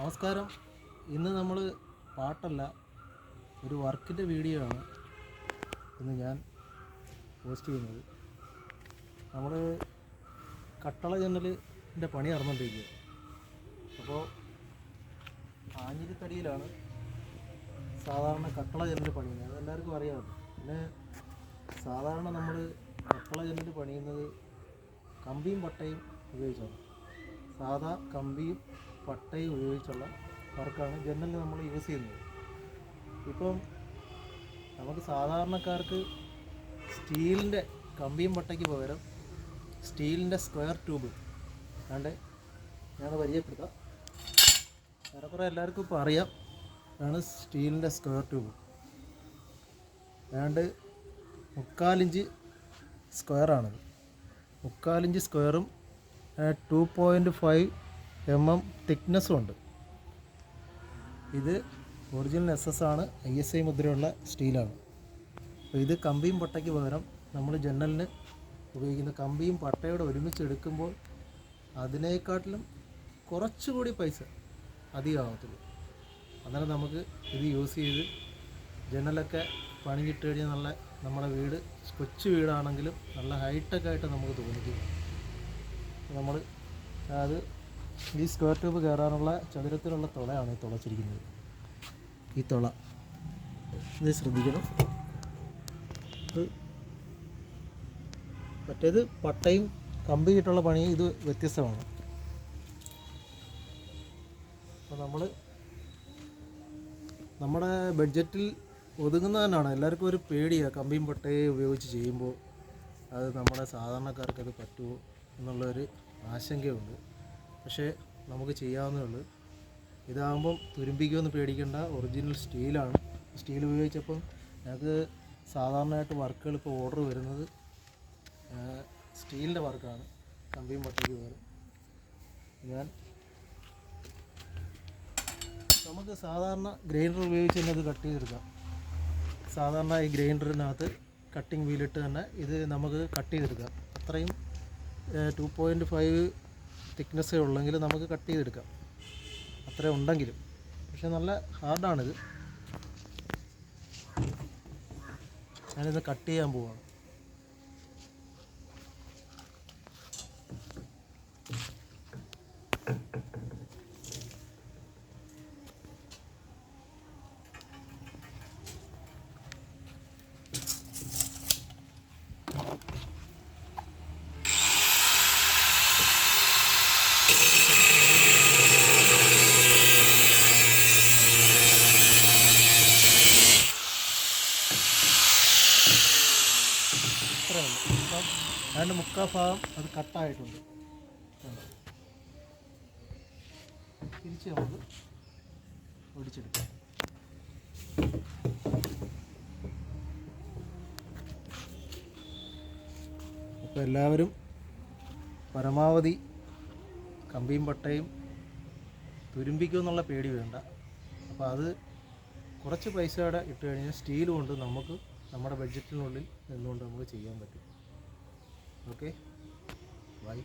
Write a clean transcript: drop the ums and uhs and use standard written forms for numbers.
നമസ്കാരം. ഇന്ന് നമ്മൾ പാട്ടല്ല, ഒരു വർക്കിൻ്റെ വീഡിയോ ആണ് ഇന്ന് ഞാൻ പോസ്റ്റ് ചെയ്യുന്നത്. നമ്മൾ കട്ടള ജനലിൻ്റെ പണി നടന്നുകൊണ്ടിരിക്കുക. അപ്പോൾ ആഞ്ഞിലിത്തടിയിലാണ് സാധാരണ കട്ടള ജനൽ പണിയുന്നത്, അതെല്ലാവർക്കും അറിയാമല്ലോ. പിന്നെ സാധാരണ നമ്മൾ കട്ടള ജനൽ പണിയുന്നത് കമ്പിയും പട്ടയും ഉപയോഗിച്ചാണ്. സാധാ കമ്പിയും പട്ടയും ഉപയോഗിച്ചുള്ള വർക്കാണ് ജനലിൽ നമ്മൾ യൂസ് ചെയ്യുന്നത്. ഇപ്പം നമുക്ക് സാധാരണക്കാർക്ക് സ്റ്റീലിൻ്റെ കമ്പിയും പട്ടയ്ക്ക് പകരം സ്റ്റീലിൻ്റെ സ്ക്വയർ ട്യൂബ് അതാണ്ട് ഞാൻ പരിചയപ്പെടുത്താം. ഏറെക്കുറെ എല്ലാവർക്കും ഇപ്പോൾ അറിയാം, ആണ് സ്റ്റീലിൻ്റെ സ്ക്വയർ ട്യൂബ്. ഏതാണ്ട് 3/4 ഇഞ്ച് സ്ക്വയറാണത്. 3/4 ഇഞ്ച് സ്ക്വയറും 2.5 mm തിക്നെസ്സും ഉണ്ട്. ഇത് ഒറിജിനൽ SS ആണ്, ISI മുദ്രയുള്ള സ്റ്റീലാണ്. അപ്പോൾ ഇത് കമ്പിയും പട്ടയ്ക്ക് പകരം നമ്മൾ ജനലിന് ഉപയോഗിക്കുന്ന കമ്പിയും പട്ടയോടെ ഒരുമിച്ച് എടുക്കുമ്പോൾ അതിനേക്കാട്ടിലും കുറച്ചുകൂടി പൈസ അധികമാകത്തുള്ളൂ. അന്നേരം നമുക്ക് ഇത് യൂസ് ചെയ്ത് ജനലൊക്കെ പണിഞ്ഞിട്ട് കഴിഞ്ഞാൽ നല്ല നമ്മുടെ വീട് കൊച്ചു വീടാണെങ്കിലും നല്ല ഹൈടെക്കായിട്ട് നമുക്ക് തോന്നിക്കും. നമ്മൾ അത് ഈ സ്ക്വയർ ട്യൂബ് കയറാനുള്ള ചതുരത്തിലുള്ള തുളയാണ് ഈ തുളച്ചിരിക്കുന്നത്. ഈ തുള ഇത് ശ്രദ്ധിക്കണം. മറ്റേത് പട്ടയും കമ്പിയിട്ടുള്ള പണി ഇത് വ്യത്യസ്തമാണ്. അപ്പോൾ നമ്മൾ നമ്മുടെ ബഡ്ജറ്റിൽ ഒതുങ്ങുന്നതന്നെയാണ്. എല്ലാവർക്കും ഒരു പേടിയാണ് കമ്പിയും പട്ടയും ഉപയോഗിച്ച് ചെയ്യുമ്പോൾ അത് നമ്മുടെ സാധാരണക്കാർക്കത് പറ്റുമോ എന്നുള്ളൊരു ആശങ്കയുണ്ട്. പക്ഷേ നമുക്ക് ചെയ്യാവുന്നേ ഉള്ളൂ. ഇതാകുമ്പം തുരുമ്പിക്കുമെന്ന് പേടിക്കേണ്ട, ഒറിജിനൽ സ്റ്റീലാണ്. സ്റ്റീൽ ഉപയോഗിച്ചപ്പം ഞങ്ങൾക്ക് സാധാരണയായിട്ട് വർക്കുകൾ ഇപ്പോൾ ഓർഡർ വരുന്നത് സ്റ്റീലിൻ്റെ വർക്കാണ്, കമ്പിയും പട്ടയ്ക്ക് പകരം. നമുക്ക് സാധാരണ ഗ്രൈൻഡർ ഉപയോഗിച്ച് തന്നെ ഇത് കട്ട് ചെയ്തെടുക്കാം. സാധാരണ ഈ ഗ്രൈൻഡറിനകത്ത് കട്ടിങ് വീലിട്ട് തന്നെ ഇത് നമുക്ക് കട്ട് ചെയ്തെടുക്കാം. അത്രയും 2.5 തിക്നെസ്സേ ഉള്ളെങ്കിൽ നമുക്ക് കട്ട് ചെയ്തെടുക്കാം, അത്രയും ഉണ്ടെങ്കിലും. പക്ഷെ നല്ല ഹാർഡാണിത്. ഞാനിത് കട്ട് ചെയ്യാൻ പോവാണ്. അപ്പം അതിൻ്റെ 3/4 ഭാഗം അത് കട്ടായിട്ടുണ്ട്. തിരിച്ച് നമുക്ക് ഒടിച്ചെടുക്കാം. അപ്പോൾ എല്ലാവരും പരമാവധി കമ്പിയും പട്ടയും തുരുമ്പിക്കുമെന്നുള്ള പേടി വേണ്ട. അപ്പോൾ അത് കുറച്ച് പൈസയുടെ ഇട്ട് കഴിഞ്ഞാൽ സ്റ്റീൽ കൊണ്ട് നമുക്ക് നമ്മുടെ ബഡ്ജറ്റിനുള്ളിൽ നിന്നുകൊണ്ട് നമുക്ക് ചെയ്യാൻ പറ്റും. Okay, by.